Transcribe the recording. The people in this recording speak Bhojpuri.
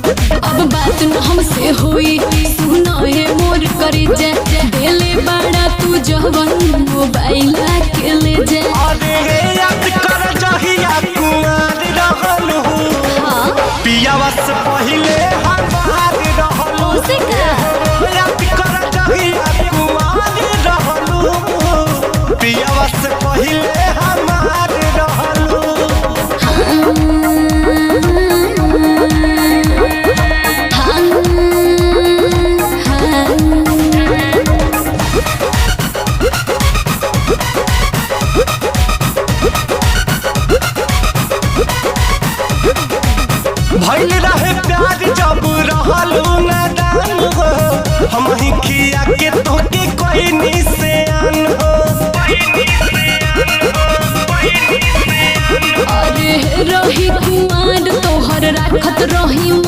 अब बात न हमसे हुई सुना है मोर करे जा देले बड़ा तू जवन मोबाइल के ले जा। अरे याद कर जहिया कुमार रहल हूँ पियावा से पहिले हमार रहल ओसे का याद कर जहिया कुमार रहल हूँ पियावा से पहिले हमार रहल भइल रहे प्यार जब रहलू नादान हो हम ही खिया के तोके कोई निशान हो। अरे रही कुमार तोहर राखत रही